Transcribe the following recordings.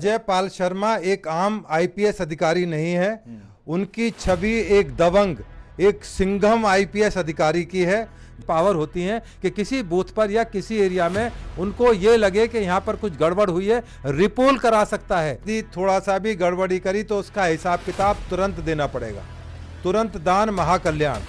अजय पाल शर्मा एक आम आईपीएस अधिकारी नहीं है। उनकी छवि एक दबंग, एक सिंघम आईपीएस अधिकारी की है। पावर होती है कि किसी बूथ पर या किसी एरिया में उनको ये लगे कि यहाँ पर कुछ गड़बड़ हुई है, रिपोल करा सकता है। यदि थोड़ा सा भी गड़बड़ी करी तो उसका हिसाब किताब तुरंत देना पड़ेगा। तुरंत दान महाकल्याण।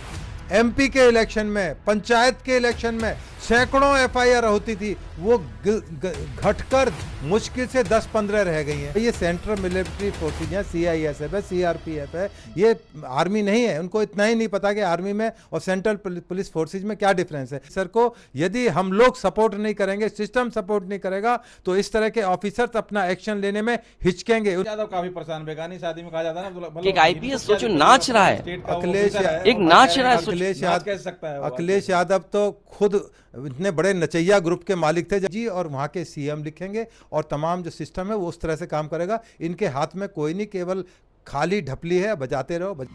एमपी के इलेक्शन में, पंचायत के इलेक्शन में सैकड़ों एफआईआर होती थी, वो घटकर मुश्किल से 10-15 रह गई हैं। ये सेंट्रल मिलिट्री फोर्सेज हैं, सीआईएसएफ है, सीआरपीएफ है, ये आर्मी नहीं है। उनको इतना ही नहीं पता कि आर्मी में और सेंट्रल पुलिस फोर्सेज में क्या डिफरेंस है। सर को यदि हम लोग सपोर्ट नहीं करेंगे, सिस्टम सपोर्ट नहीं करेगा, तो इस तरह के ऑफिसर्स अपना एक्शन लेने में हिचकेंगे। यादव काफी परेशान, बेगानी शादी में कहा जाता है ना, एक आईपीएस सोचो नाच रहा है, अखिलेश एक नाच रहा है। अखिलेश यादव तो खुद इतने बड़े नचैया ग्रुप के मालिक थे जी, और वहाँ के सीएम लिखेंगे और तमाम जो सिस्टम है वो उस तरह से काम करेगा। इनके हाथ में कोई नहीं, केवल खाली ढपली है, बजाते रहो।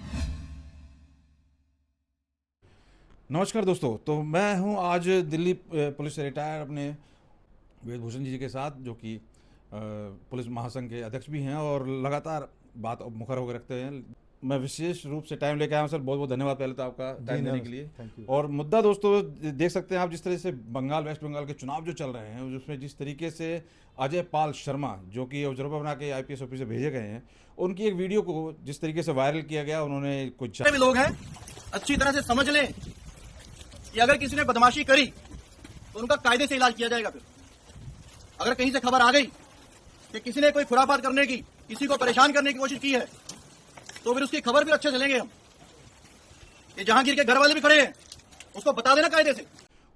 नमस्कार दोस्तों, तो मैं हूं आज दिल्ली पुलिस से रिटायर अपने वेदभूषण जी के साथ, जो कि पुलिस महासंघ के अध्यक्ष भी हैं और लगातार बात मुखर होकर रखते हैं। मैं विशेष रूप से टाइम लेके आया हूं सर, बहुत बहुत धन्यवाद पहले तो आपका टाइम देने के लिए। और मुद्दा दोस्तों देख सकते हैं आप, जिस तरह से वेस्ट बंगाल के चुनाव जो चल रहे हैं उसमें जिस तरीके से अजय पाल शर्मा, जो कि ऑब्जर्वर बना के आईपीएस ऑफिसर भेजे गए हैं, उनकी एक वीडियो को जिस तरीके से वायरल किया गया, उन्होंने कुछ भी लोग हैं अच्छी तरह से समझ लें कि अगर किसी ने बदमाशी करी तो उनका कायदे से इलाज किया जाएगा। फिर अगर कहीं से खबर आ गई कि किसी ने कोई खुराफात करने की, किसी को परेशान करने की कोशिश की है, तो फिर उसकी खबर भी अच्छे से लेंगे हम। ये जहांगीर के घर वाले भी खड़े हैं, उसको बता देना कायदे से।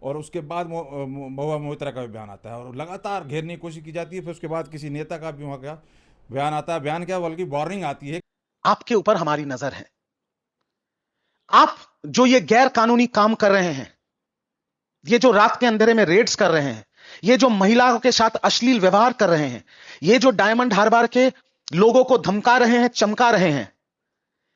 और उसके बाद महुआ मोहित्रा का भी बयान आता है और लगातार घेरने की कोशिश की जाती है। फिर उसके बाद किसी नेता का भी वहां का बयान आता है। बयान क्या, बल्कि वार्निंग आती है। आपके ऊपर हमारी नजर है। आप जो ये गैर कानूनी काम कर रहे हैं, ये जो रात के अंधेरे में रेड्स कर रहे हैं, ये जो महिलाओं के साथ अश्लील व्यवहार कर रहे हैं, ये जो डायमंड हार्बर के लोगों को धमका रहे हैं, चमका रहे हैं,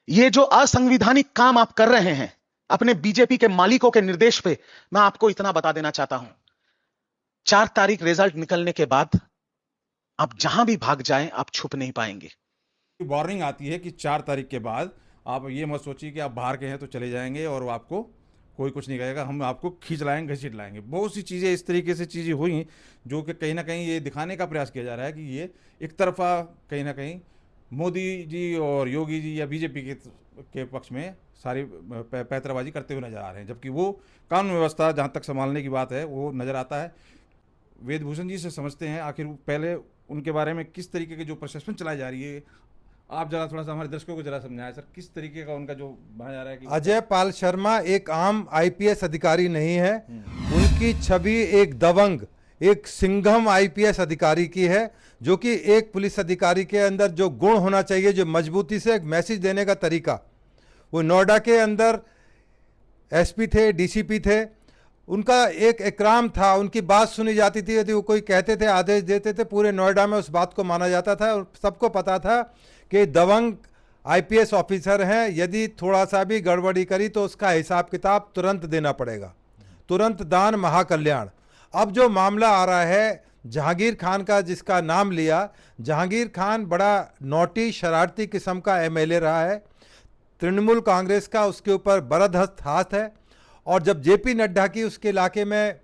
ये जो असंवैधानिक काम आप कर रहे हैं अपने बीजेपी के मालिकों के निर्देश पे, मैं आपको इतना बता देना चाहता हूं, 4 तारीख रिजल्ट निकलने के बाद आप जहां भी भाग जाएं, आप छुप नहीं पाएंगे। वार्निंग आती है कि 4 तारीख के बाद आप ये मत सोचिए कि आप बाहर के हैं तो चले जाएंगे और आपको कोई कुछ नहीं कहेगा, हम आपको खींच लाएंगे, घसीट लाएंगे। बहुत सी चीज़ें इस तरीके से चीज़ें हुई जो कि कहीं ना कहीं ये दिखाने का प्रयास किया जा रहा है कि ये एक तरफा कहीं ना कहीं मोदी जी और योगी जी या बीजेपी के पक्ष में सारी पैतराबाजी करते हुए नजर आ रहे हैं, जबकि वो कानून व्यवस्था जहाँ तक संभालने की बात है वो नज़र आता है। वेदभूषण जी से समझते हैं आखिर पहले उनके बारे में किस तरीके की जो प्रशासन चलाई जा रही है, आप जरा थोड़ा सा हमारे दर्शकों को जरा समझाएं सर, किस तरीके का उनका जो बनाया जा रहा है कि अजय पाल शर्मा एक आम आईपीएस अधिकारी नहीं है। उनकी छवि एक दबंग, एक सिंघम आईपीएस अधिकारी की है, जो कि एक पुलिस अधिकारी के अंदर जो गुण होना चाहिए, जो मजबूती से एक मैसेज देने का तरीका। वो नोएडा के अंदर एसपी थे, डीसीपी थे, उनका एक इकराम था, उनकी बात सुनी जाती थी। यदि वो कोई कहते थे, आदेश देते थे, पूरे नोएडा में उस बात को माना जाता था और सबको पता था कि दबंग आईपीएस ऑफिसर हैं। यदि थोड़ा सा भी गड़बड़ी करी तो उसका हिसाब किताब तुरंत देना पड़ेगा। तुरंत दान महाकल्याण। अब जो मामला आ रहा है जहांगीर खान का, जिसका नाम लिया, जहांगीर खान बड़ा नोटी शरारती किस्म का एमएलए रहा है, तृणमूल कांग्रेस का उसके ऊपर बरदस्त हाथ है। और जब जेपी नड्डा की उसके इलाके में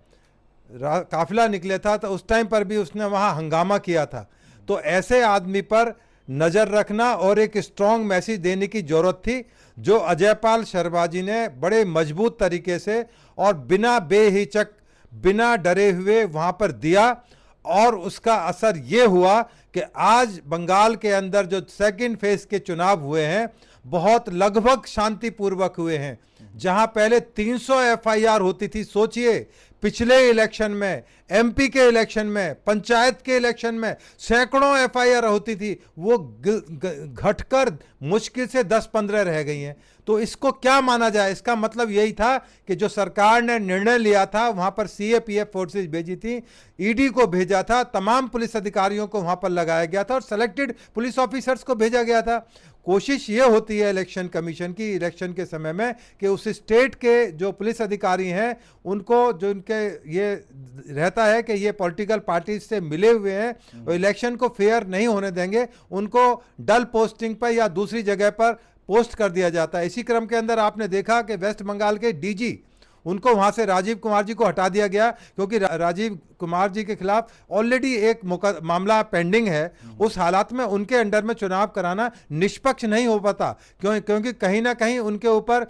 काफिला निकले था तो उस टाइम पर भी उसने वहाँ हंगामा किया था। तो ऐसे आदमी पर नज़र रखना और एक स्ट्रॉन्ग मैसेज देने की ज़रूरत थी, जो अजय पाल शर्मा जी ने बड़े मजबूत तरीके से और बिना बेहिचक, बिना डरे हुए वहाँ पर दिया। और उसका असर ये हुआ कि आज बंगाल के अंदर जो सेकंड फेज के चुनाव हुए हैं, बहुत लगभग शांतिपूर्वक हुए हैं। जहां पहले 300 एफआईआर होती थी, सोचिए पिछले इलेक्शन में, एमपी के इलेक्शन में, पंचायत के इलेक्शन में सैकड़ों एफआईआर होती थी, वो घटकर मुश्किल से 10-15 रह गई हैं। तो इसको क्या माना जाए? इसका मतलब यही था कि जो सरकार ने निर्णय लिया था, वहां पर सीएपीएफ फोर्सेज भेजी थी, ईडी को भेजा था, तमाम पुलिस अधिकारियों को वहां पर लगाया गया था और सेलेक्टेड पुलिस ऑफिसर्स को भेजा गया था। कोशिश ये होती है इलेक्शन कमीशन की इलेक्शन के समय में कि उस स्टेट के जो पुलिस अधिकारी हैं उनको जो उनके ये रहता है कि ये पॉलिटिकल पार्टी से मिले हुए हैं और इलेक्शन को फेयर नहीं होने देंगे, उनको डल पोस्टिंग पर या दूसरी जगह पर पोस्ट कर दिया जाता है। इसी क्रम के अंदर आपने देखा कि वेस्ट बंगाल के डीजी, उनको वहां से राजीव कुमार जी को हटा दिया गया क्योंकि राजीव कुमार जी के खिलाफ ऑलरेडी एक मामला पेंडिंग है। उस हालात में उनके अंडर में चुनाव कराना निष्पक्ष नहीं हो पाता, क्योंकि कहीं ना कहीं उनके ऊपर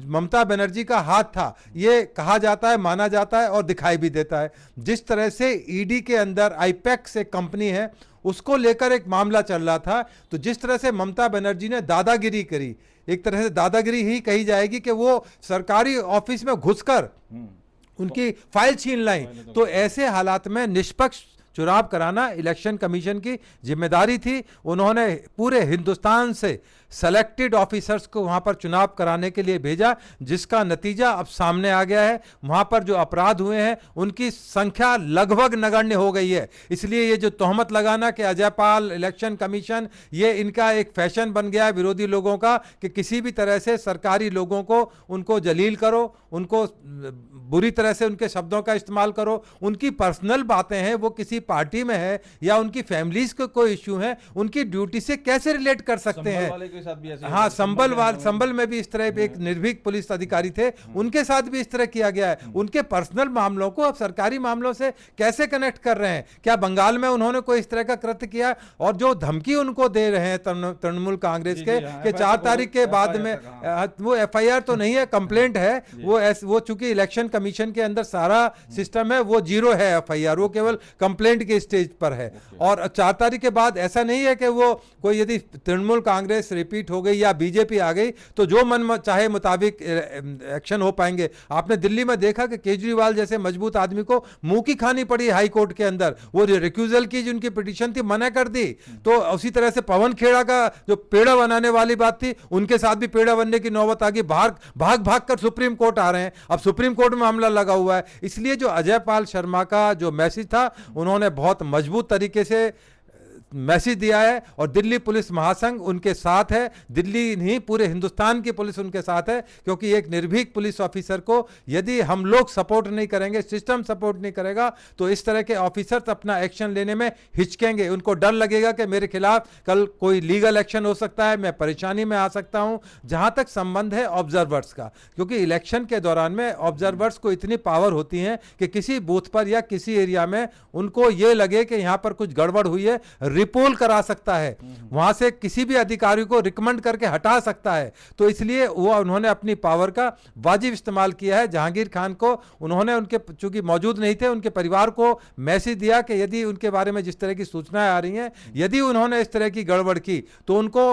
ममता बनर्जी का हाथ था, ये कहा जाता है, माना जाता है और दिखाई भी देता है। जिस तरह से ईडी के अंदर आईपैक्स एक कंपनी है, उसको लेकर एक मामला चल रहा था, तो जिस तरह से ममता बनर्जी ने दादागिरी करी, एक तरह से दादागिरी ही कही जाएगी कि वो सरकारी ऑफिस में घुसकर उनकी फाइल छीन लाई, तो ऐसे हालात में निष्पक्ष चुनाव कराना इलेक्शन कमीशन की जिम्मेदारी थी। उन्होंने पूरे हिंदुस्तान से सेलेक्टेड ऑफिसर्स को वहां पर चुनाव कराने के लिए भेजा, जिसका नतीजा अब सामने आ गया है। वहां पर जो अपराध हुए हैं उनकी संख्या लगभग नगण्य हो गई है। इसलिए ये जो तोहमत लगाना कि अजयपाल, इलेक्शन कमीशन, ये इनका एक फैशन बन गया है विरोधी लोगों का कि किसी भी तरह से सरकारी लोगों को उनको जलील करो, उनको बुरी तरह से उनके शब्दों का इस्तेमाल करो, उनकी पर्सनल बातें हैं, वो किसी पार्टी में है या उनकी फैमिलीज को कोई इश्यू है, उनकी ड्यूटी से कैसे रिलेट कर सकते हैं। हाँ, संबल में भी इस तरह एक निर्भीक पुलिस अधिकारी थे, उनके साथ भी इस तरह किया गया है। उनके पर्सनल मामलों को अब सरकारी मामलों से कैसे कनेक्ट कर रहे हैं? क्या बंगाल में उन्होंने कोई इस तरह का कृत्य किया? और जो धमकी उनको दे रहे हैं तृणमूल कांग्रेस के कि 4 तारीख के बाद में, वो एफआईआर तो नहीं है, कंप्लेंट है। वो चूंकि इलेक्शन कमीशन के अंदर सारा सिस्टम है, वो 0 है एफआईआर, वो केवल कंप्लेंट के स्टेज पर है। और 4 तारीख के बाद ऐसा नहीं है कि वो कोई, यदि तृणमूल कांग्रेस रिपीट हो गई या बीजेपी आ गई तो जो मन चाहे मुताबिक एक्शन हो पाएंगे। आपने दिल्ली में देखा कि केजरीवाल जैसे मजबूत आदमी को मुंह की खानी पड़ी हाई कोर्ट के अंदर, वो रिक्यूजल की जिनकी पिटीशन थी मना कर दी। तो उसी तरह से पवन खेड़ा का जो पेड़ा बनाने वाली बात थी, उनके साथ भी पेड़ा बनने की नौबत आ गई। भाग भाग कर सुप्रीम कोर्ट आ रहे हैं, अब सुप्रीम कोर्ट में मामला लगा हुआ है। इसलिए जो अजयपाल शर्मा का जो मैसेज था, उन्होंने बहुत मजबूत तरीके से मैसेज दिया है और दिल्ली पुलिस महासंघ उनके साथ है। दिल्ली नहीं, पूरे हिंदुस्तान की पुलिस उनके साथ है, क्योंकि एक निर्भीक पुलिस ऑफिसर को यदि हम लोग सपोर्ट नहीं करेंगे, सिस्टम सपोर्ट नहीं करेगा, तो इस तरह के ऑफिसर्स अपना एक्शन लेने में हिचकेंगे। उनको डर लगेगा कि मेरे खिलाफ कल कोई लीगल एक्शन हो सकता है, मैं परेशानी में आ सकता हूं। जहां तक संबंध है ऑब्जर्वर्स का, क्योंकि इलेक्शन के दौरान में ऑब्जर्वर्स को इतनी पावर होती है कि किसी बूथ पर या किसी एरिया में उनको यह लगे कि यहां पर कुछ गड़बड़ हुई है, रिपोल करा सकता है, वहां से किसी भी अधिकारी को रिकमेंड करके हटा सकता है। तो इसलिए वो उन्होंने अपनी पावर का वाजिब इस्तेमाल किया है। जहांगीर खान को उन्होंने, उनके चूंकि मौजूद नहीं थे, उनके परिवार को मैसेज दिया कि यदि उनके बारे में जिस तरह की सूचनाएं आ रही हैं, यदि उन्होंने इस तरह की गड़बड़ की तो उनको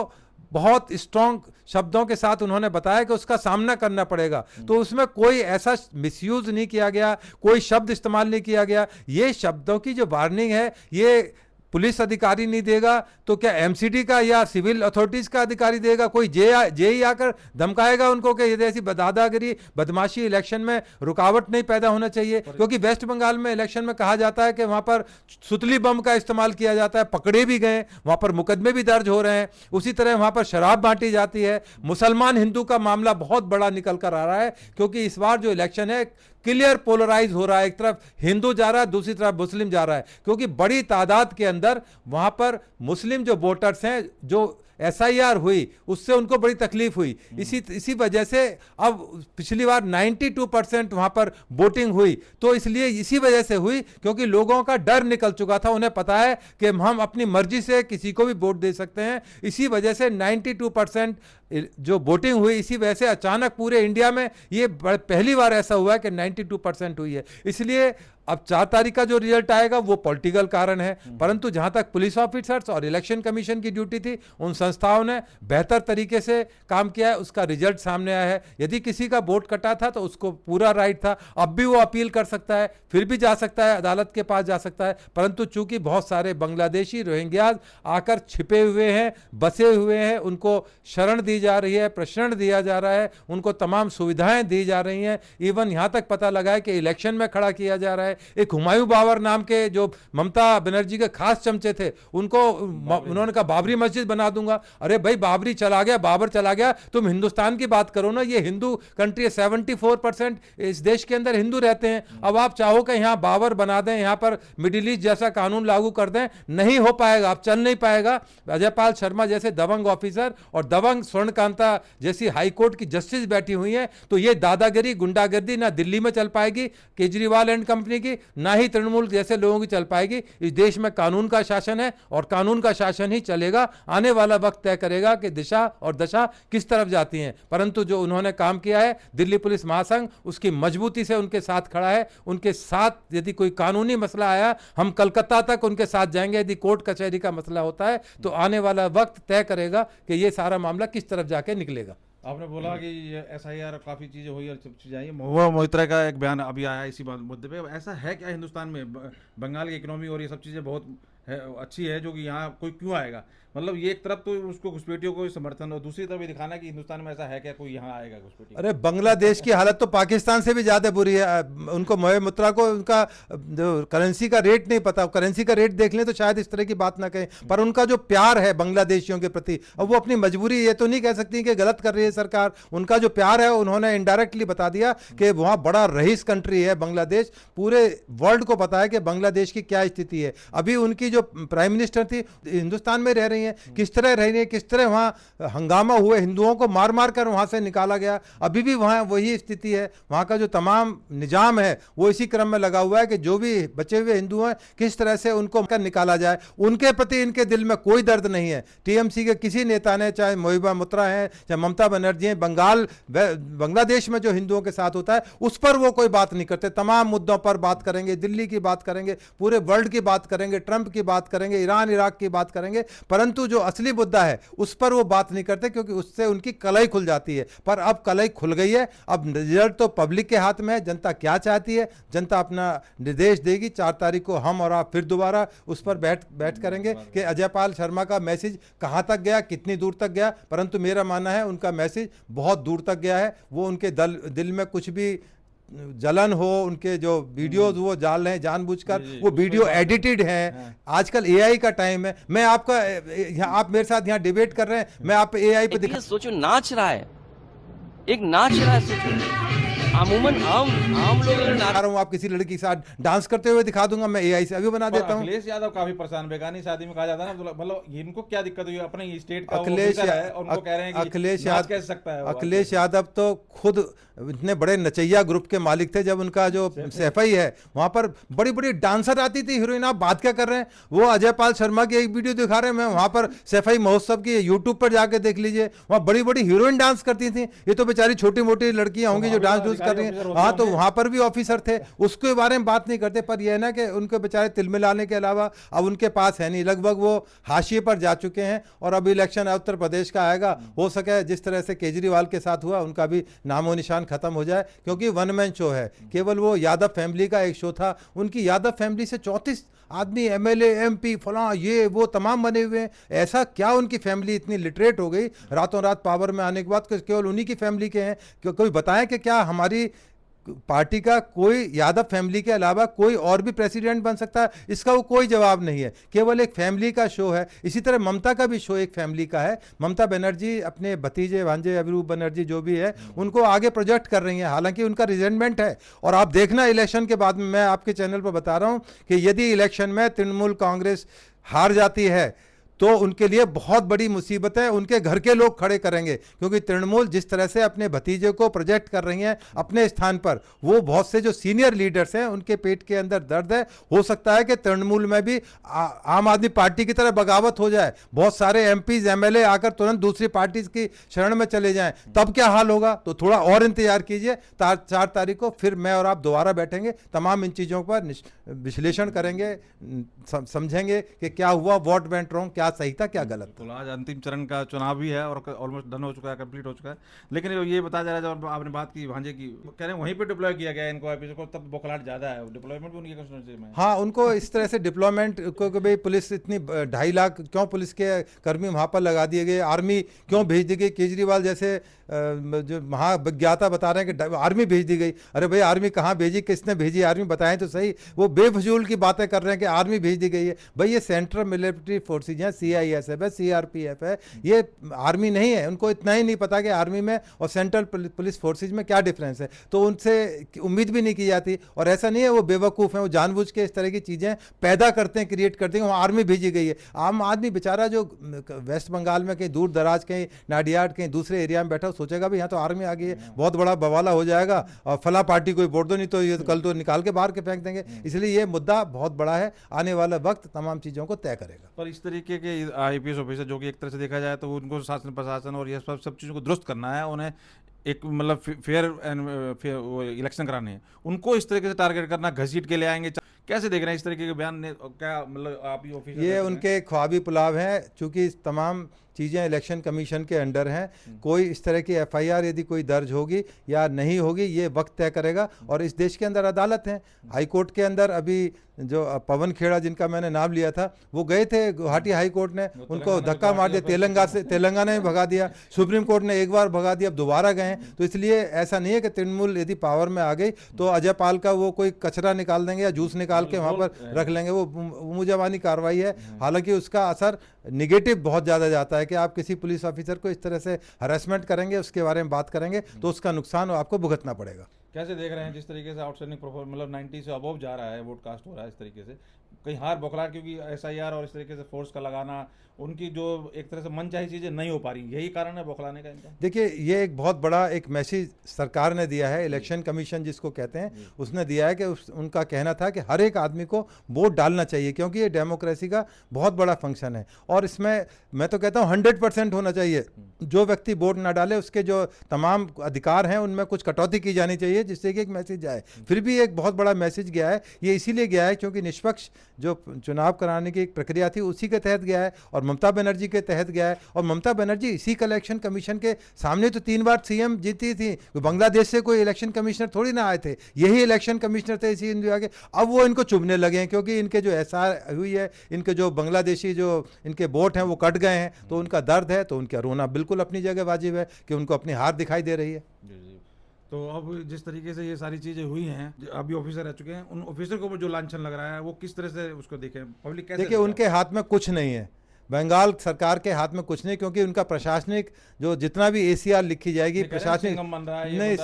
बहुत स्ट्रॉन्ग शब्दों के साथ उन्होंने बताया कि उसका सामना करना पड़ेगा। तो उसमें कोई ऐसा मिसयूज नहीं किया गया, कोई शब्द इस्तेमाल नहीं किया गया। ये शब्दों की जो वार्निंग है, ये पुलिस अधिकारी नहीं देगा तो क्या एमसीडी का या सिविल अथॉरिटीज का अधिकारी देगा? कोई जेई आकर धमकाएगा उनको कि ये ऐसी दादागिरी, बदमाशी इलेक्शन में रुकावट नहीं पैदा होना चाहिए? क्योंकि वेस्ट बंगाल में इलेक्शन में कहा जाता है कि वहां पर सुतली बम का इस्तेमाल किया जाता है, पकड़े भी गए, वहां पर मुकदमे भी दर्ज हो रहे हैं। उसी तरह वहां पर शराब बांटी जाती है। मुसलमान हिंदू का मामला बहुत बड़ा निकल कर आ रहा है, क्योंकि इस बार जो इलेक्शन है क्लियर पोलराइज हो रहा है। एक तरफ हिंदू जा रहा है, दूसरी तरफ मुस्लिम जा रहा है, क्योंकि बड़ी तादाद के अंदर वहां पर मुस्लिम जो वोटर्स हैं, जो एसआईआर हुई उससे उनको बड़ी तकलीफ हुई। इसी वजह से अब पिछली बार 92% वहां पर वोटिंग हुई, तो इसलिए इसी वजह से हुई क्योंकि लोगों का डर निकल चुका था। उन्हें पता है कि हम अपनी मर्जी से किसी को भी वोट दे सकते हैं। इसी वजह से 92% जो वोटिंग हुई, इसी वजह से अचानक पूरे इंडिया में ये पहली बार ऐसा हुआ है कि 92% हुई है। इसलिए अब 4 तारीख का जो रिजल्ट आएगा वो पॉलिटिकल कारण है, परंतु जहां तक पुलिस ऑफिसर्स और इलेक्शन कमीशन की ड्यूटी थी, उन संस्थाओं ने बेहतर तरीके से काम किया है, उसका रिजल्ट सामने आया है। यदि किसी का वोट कटा था तो उसको पूरा राइट था, अब भी वो अपील कर सकता है, फिर भी जा सकता है, अदालत के पास जा सकता है। परंतु चूंकि बहुत सारे बांग्लादेशी रोहिंग्याज आकर छिपे हुए हैं, बसे हुए हैं, उनको शरण दी जा रही है, प्रशिक्षण दिया जा रहा है, उनको तमाम सुविधाएं दी जा रही हैं, इवन यहां तक पता लगा है कि इलेक्शन में खड़ा किया जा रहा है। एक हुमायूं बाबर नाम के जो ममता बनर्जी के खास चमचे थे, उनको उन्होंने कहा बाबरी मस्जिद बना दूंगा। अरे भाई, बाबरी चला गया, बाबर चला गया, तुम हिंदुस्तान की बात करो ना। ये हिंदू कंट्री है, 74% इस देश के अंदर हिंदू रहते हैं। अब आप चाहो कि यहाँ बाबर बना दें, यहाँ पर मिडिल ईस्ट जैसा कानून लागू कर दें, नहीं हो पाएगा, अब चल नहीं पाएगा। अजयपाल शर्मा जैसे दबंग ऑफिसर और दबंग स्वर्णकांता जैसी हाईकोर्ट की जस्टिस बैठी हुई है, तो ये दादागिरी गुंडागर्दी ना दिल्ली में चल पाएगी केजरीवाल एंड कंपनी की, ना ही तृणमूल जैसे लोगों की चल पाएगी। इस देश में कानून का शासन है और कानून का शासन ही चलेगा। आने वाला वक्त तय करेगा कि दिशा और दशा किस तरफ जाती हैं। परंतु जो उन्होंने काम किया है, दिल्ली पुलिस महासंघ उसकी मजबूती से उनके साथ खड़ा है। उनके साथ यदि कोई कानूनी मसला आया, हम कलकत्ता तक उनके साथ जाएंगे। यदि कोर्ट कचहरी का मसला होता है तो आने वाला वक्त तय करेगा कि ये सारा मामला किस तरफ जाके निकलेगा। आपने बोला कि SIR काफी चीजें हुई और सब चीजें आई। महुआ मोइत्रा का एक बयान अभी आया इसी मुद्दे पे। ऐसा है क्या हिंदुस्तान में, बंगाल की इकोनॉमी और ये सब चीजें बहुत अच्छी है, जो कि यहाँ कोई क्यों आएगा? मतलब ये एक तरफ तो उसको घुसपैठियों को समर्थन और दूसरी तरफ ये दिखाना कि हिंदुस्तान में ऐसा है क्या, कोई यहाँ आएगा घुसपैठी। अरे बांग्लादेश की हालत तो पाकिस्तान से भी ज्यादा बुरी है। उनको मोइत्रा को उनका जो करेंसी का रेट नहीं पता, करेंसी का रेट देख लें तो शायद इस तरह की बात ना कहें, पर उनका जो प्यार है बांग्लादेशियों के प्रति, अब वो अपनी मजबूरी ये तो नहीं कह सकती कि गलत कर रही है सरकार। उनका जो प्यार है उन्होंने इनडायरेक्टली बता दिया कि वहाँ बड़ा रईस कंट्री है बांग्लादेश, पूरे वर्ल्ड को पता है कि बांग्लादेश की क्या स्थिति है। अभी उनकी जो प्राइम मिनिस्टर थी हिंदुस्तान में रह रही है, किस तरह रह रही है, किस तरह वहाँ हंगामा हुए, हिंदुओं को मार मार कर वहाँ से निकाला गया। अभी भी वहाँ वही स्थिति है। वहाँ का जो तमाम निजाम है वो इसी क्रम में लगा हुआ है कि जो भी बचे हुए हिंदू हैं किस तरह से उनको निकाला जाए। उनके प्रति इनके दिल में कोई दर्द नहीं है। TMC के किसी नेता ने, चाहे मोहिबा मोइत्रा है, चाहे ममता बनर्जी है, बांग्लादेश में जो हिंदुओं के साथ होता है उस पर वो कोई बात नहीं करते। तमाम मुद्दों पर बात करेंगे, दिल्ली की बात करेंगे, पूरे वर्ल्ड की बात करेंगे, ट्रंप की बात करेंगे, ईरान इराक की बात करेंगे, परंतु जो असली मुद्दा है उस पर वो बात नहीं करते, क्योंकि उससे उनकी कलई खुल जाती है। पर अब कलई खुल गई है। अब रिजल्ट तो पब्लिक के हाथ में है। जनता क्या चाहती है, जनता अपना निर्देश देगी। 4 तारीख को हम और आप फिर दोबारा उस पर बैठ करेंगे कि अजयपाल शर्मा का मैसेज कहां तक गया, कितनी दूर तक गया। परंतु मेरा मानना है उनका मैसेज बहुत दूर तक गया है। वो उनके दिल में कुछ भी जलन हो, उनके जो वीडियोस वो डाल रहे हैं जानबूझकर, वो वीडियो एडिटेड हैं। आजकल AI का टाइम है। मैं आपका आप मेरे साथ यहाँ डिबेट कर रहे हैं, मैं आप AI पे दिखा, सोचो नाच रहा है, एक नाच रहा है। सोचो अमूमन आम लोग रहा हूँ, आप किसी लड़की के साथ डांस करते हुए दिखा दूंगा, मैं AI से अभी बना देता हूँ। अखिलेश यादव काफी परेशान, बेगानी शादी में कहा जाता है ना, मतलब इनको क्या दिक्कत हुई? अपने स्टेट का अखिलेश है और उनको कह रहे हैं कि अखिलेश नाच कैसे सकता है? अखिलेश यादव तो खुद इतने बड़े नचैया ग्रुप के मालिक थे। जब उनका जो सैफई है वहां पर बड़ी बड़ी डांसर आती थी, हीरोइन। आप बात क्या कर रहे हैं? वो अजयपाल शर्मा की एक वीडियो दिखा रहे हैं, मैं वहां पर सैफई महोत्सव की यूट्यूब पर जाके देख लीजिए, वहां बड़ी बड़ी हीरोइन डांस करती थी। ये तो बेचारी छोटी मोटी लड़कियां होंगी जो डांस कर रही हैं। हाँ, तो वहां पर भी ऑफिसर थे, उसके बारे में बात नहीं करते। पर यह ना कि उनके बेचारे तिलमिलाने के अलावा अब उनके पास है नहीं, लगभग वो हाशिए पर जा चुके हैं। और अब इलेक्शन उत्तर प्रदेश का आएगा, हो सके जिस तरह से केजरीवाल के साथ हुआ उनका भी नामो निशान खत्म हो जाए, क्योंकि वन मैन शो है। केवल वो यादव फैमिली का एक शो था। उनकी यादव फैमिली से 34 आदमी MLA MP फलां ये वो तमाम बने हुए हैं। ऐसा क्या उनकी फैमिली इतनी लिटरेट हो गई रातों रात पावर में आने के बाद कि केवल उन्हीं की फैमिली के हैं? कोई बताएं कि क्या हमारी पार्टी का कोई यादव फैमिली के अलावा कोई और भी प्रेसिडेंट बन सकता है? इसका वो कोई जवाब नहीं है। केवल एक फैमिली का शो है। इसी तरह ममता का भी शो एक फैमिली का है। ममता बनर्जी अपने भतीजे भांजे अभिरूप बनर्जी जो भी है उनको आगे प्रोजेक्ट कर रही हैं, हालांकि उनका रिजेंटमेंट है। और आप देखना इलेक्शन के बाद में, मैं आपके चैनल पर बता रहा हूं कि यदि इलेक्शन में तृणमूल कांग्रेस हार जाती है तो उनके लिए बहुत बड़ी मुसीबत है। उनके घर के लोग खड़े करेंगे, क्योंकि तृणमूल जिस तरह से अपने भतीजे को प्रोजेक्ट कर रही हैं अपने स्थान पर, वो बहुत से जो सीनियर लीडर्स हैं उनके पेट के अंदर दर्द है। हो सकता है कि तृणमूल में भी आम आदमी पार्टी की तरह बगावत हो जाए, बहुत सारे MPs MLA आकर तुरंत दूसरी पार्टी की शरण में चले जाएं, तब क्या हाल होगा? तो थोड़ा और इंतजार कीजिए। 4 तारीख को फिर मैं और आप दोबारा बैठेंगे, तमाम इन चीज़ों पर विश्लेषण करेंगे, समझेंगे कि क्या हुआ, व्हाट वेंट रॉन्ग, क्या क्या सही था क्या गलत था। तो आज अंतिम चरण का चुनाव भी है और ऑलमोस्ट डन हो चुका है, कंप्लीट हो चुका है। लेकिन ये बताया जा रहा है, जब आपने बात की भांजे की, कह रहे हैं वहीं पे डिप्लॉय किया गया है इनको आईपीएस को, तब बौखलाहट ज्यादा है, डिप्लॉयमेंट भी उनकी कंस्टिट्यूएंसी में है। हाँ, उनको इस तरह से डिप्लॉयमेंट को कि भाई पुलिस इतनी 2.5 लाख क्यों पुलिस के कर्मी वहाँ पर लगा दिए गए, आर्मी क्यों भेज दी गई। केजरीवाल जैसे जो महाविज्ञाता बता रहे हैं कि आर्मी भेज दी गई। अरे भाई आर्मी कहाँ भेजी, किसने भेजी, आर्मी बताएं तो सही। वो बेफजूल की बातें कर रहे हैं कि आर्मी भेज दी गई है। भाई ये सेंट्रल मिलिट्री फोर्सेज हैं, CISF है, CRPF है, ये आर्मी नहीं है। उनको इतना ही नहीं पता कि आर्मी में और सेंट्रल पुलिस फोर्सेज में क्या डिफरेंस है, तो उनसे उम्मीद भी नहीं की जाती। और ऐसा नहीं है वो बेवकूफ़ हैं, वो जानबूझ के इस तरह की चीज़ें पैदा करते हैं, क्रिएट करते हैं। वहाँ आर्मी भेजी गई है। आम आदमी बेचारा जो वेस्ट बंगाल में कहीं दूर दराज, कहीं नाडियाड, कहीं दूसरे एरिया में बैठा, सोचेगा भी यहाँ तो आर्मी आ गई है, बहुत बड़ा बवाला हो जाएगा और फला पार्टी को वोट दो, नहीं तो ये कल तो निकाल के बाहर के फेंक देंगे। इसलिए ये मुद्दा बहुत बड़ा है, आने वाला वक्त तमाम चीज़ों को तय करेगा। पर इस तरीके के आईपीएस ऑफिसर जो कि एक तरह से देखा जाए तो उनको शासन प्रशासन और ये सब चीज़ों को दुरुस्त करना है, उन्हें एक मतलब फेयर इलेक्शन कराने हैं, उनको इस तरीके से टारगेट करना, घसीट के ले आएंगे, कैसे देख रहे हैं इस तरीके के बयान ने? क्या मतलब आप ही ऑफिसर, ये उनके ख्वाबी पुलाव हैं, चूंकि तमाम चीज़ें इलेक्शन कमीशन के अंडर हैं। कोई इस तरह की FIR यदि कोई दर्ज होगी या नहीं होगी, ये वक्त तय करेगा। और इस देश के अंदर अदालत है, हाई कोर्ट के अंदर अभी जो पवन खेड़ा जिनका मैंने नाम लिया था, वो गए थे गुवाहाटी हाई कोर्ट ने, उनको धक्का मार दिया, तेलंगाना में भगा दिया, सुप्रीम कोर्ट ने एक बार भगा दिया, अब दोबारा गए हैं। तो इसलिए ऐसा नहीं है कि तृणमूल यदि पावर में आ गई तो अजय पाल का वो कोई कचरा निकाल देंगे या जूस निकाल के वहाँ पर रख लेंगे। वो मुजावानी कार्रवाई है। हालांकि उसका असर निगेटिव बहुत ज़्यादा जाता है कि आप किसी पुलिस ऑफिसर को इस तरह से हरासमेंट करेंगे, उसके बारे में बात करेंगे, तो उसका नुकसान आपको भुगतना पड़ेगा। कैसे देख रहे हैं जिस तरीके से आउटस्टैंडिंग परफॉर्मेंस मतलब 90 से अबव जा रहा है, वोट कास्ट हो रहा है इस तरीके से, कहीं हार बौखलाहट, क्योंकि SIR और इस तरीके से फोर्स का लगाना, उनकी जो एक तरह से मनचाही चीज़ें नहीं हो पा रही, यही कारण है बौखलाने का इनका? देखिए, ये एक बहुत बड़ा एक मैसेज सरकार ने दिया है, इलेक्शन कमीशन जिसको कहते हैं, उसने दिया है कि उनका कहना था कि हर एक आदमी को वोट डालना चाहिए, क्योंकि ये डेमोक्रेसी का बहुत बड़ा फंक्शन है। और इसमें मैं तो कहता हूँ 100% होना चाहिए। जो व्यक्ति वोट ना डाले उसके जो तमाम अधिकार हैं उनमें कुछ कटौती की जानी चाहिए, जिससे कि एक मैसेज जाए। फिर भी एक बहुत बड़ा मैसेज गया है। ये इसीलिए गया है क्योंकि निष्पक्ष जो चुनाव कराने की एक प्रक्रिया थी उसी के तहत गया है, और ममता बनर्जी के तहत गया है। और ममता बनर्जी इसी इलेक्शन कमीशन के सामने तो 3 बार CM जीती थी। बांग्लादेश से कोई इलेक्शन कमिश्नर थोड़ी ना आए थे, यही इलेक्शन कमिश्नर थे इसी इंडिया के। अब वो इनको चुभने लगे हैं क्योंकि इनके जो SR हुई है, इनके जो बांग्लादेशी जो इनके वोट हैं वो कट गए हैं, तो उनका दर्द है, तो उनका रोना बिल्कुल अपनी जगह वाजिब है कि उनको अपनी हार दिखाई दे रही है। तो अब जिस तरीके से ये सारी चीजें हुई हैं, अभी ऑफिसर रह चुके हैं, उन ऑफिसर को जो लांछन लग रहा है वो किस तरह से उसको देखें, पब्लिक कैसे? देखिए, उनके हाथ में कुछ नहीं है, बंगाल सरकार के हाथ में कुछ नहीं, क्योंकि उनका प्रशासनिक जो जितना भी ACR लिखी जाएगी, प्रशासनिक नहीं,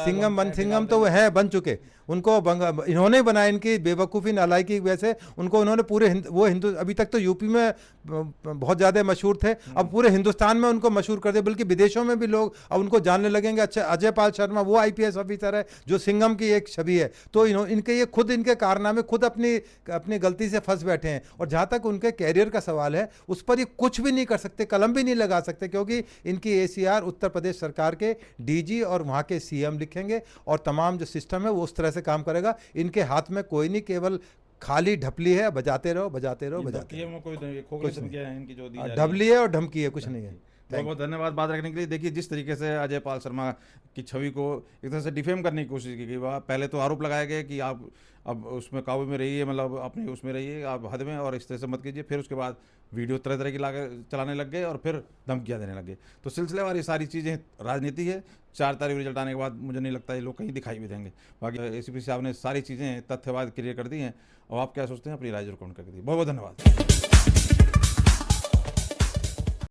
सिंगम तो वो है, बन चुके। उनको इन्होंने बनाया, इनकी बेवकूफ़ी नालायकी की वजह से उनको उन्होंने पूरे वो अभी तक तो यूपी में बहुत ज़्यादा मशहूर थे, अब पूरे हिंदुस्तान में उनको मशहूर कर दिया, बल्कि विदेशों में भी लोग अब उनको जानने लगेंगे। अच्छा, अजय पाल शर्मा वो IPS ऑफिसर है जो सिंघम की एक छवि है। तो इनके ये खुद इनके कारनामे खुद अपनी गलती से फंस बैठे हैं। और जहाँ तक उनके कैरियर का सवाल है, उस पर ये कुछ भी नहीं कर सकते, कलम भी नहीं लगा सकते, क्योंकि इनकी ACR उत्तर प्रदेश सरकार के DG और वहाँ के CM लिखेंगे, और तमाम जो सिस्टम है वो उस तरह से काम करेगा। इनके हाथ में कोई नहीं, केवल खाली ढपली है, बजाते रहो बजाते रहो बजाते रहो। ढपली है और धमकी है, कुछ नहीं है। बहुत बहुत धन्यवाद बात रखने के लिए। देखिए, जिस तरीके से अजय पाल शर्मा की छवि को एक तरह से डिफेम करने की कोशिश की गई, पहले तो आरोप लगाए गए कि आप अब उसमें काबू में रहिए, मतलब अपने उसमें रहिए, आप हद में, और इस तरह से मत कीजिए। फिर उसके बाद वीडियो तरह तरह की लाकर चलाने लग गए और फिर धमकियाँ देने लग गए। तो सिलसिलेवार ये सारी चीज़ें राजनीति है। 4 तारीख रिजल्ट आने के बाद मुझे नहीं लगता ये लोग कहीं दिखाई भी देंगे। बाकी ACP साहब ने सारी चीज़ें तथ्यवाद क्लियर कर दी हैं। और आप क्या सोचते हैं, अपनी राय जरूर कमेंट करके दी। बहुत बहुत धन्यवाद।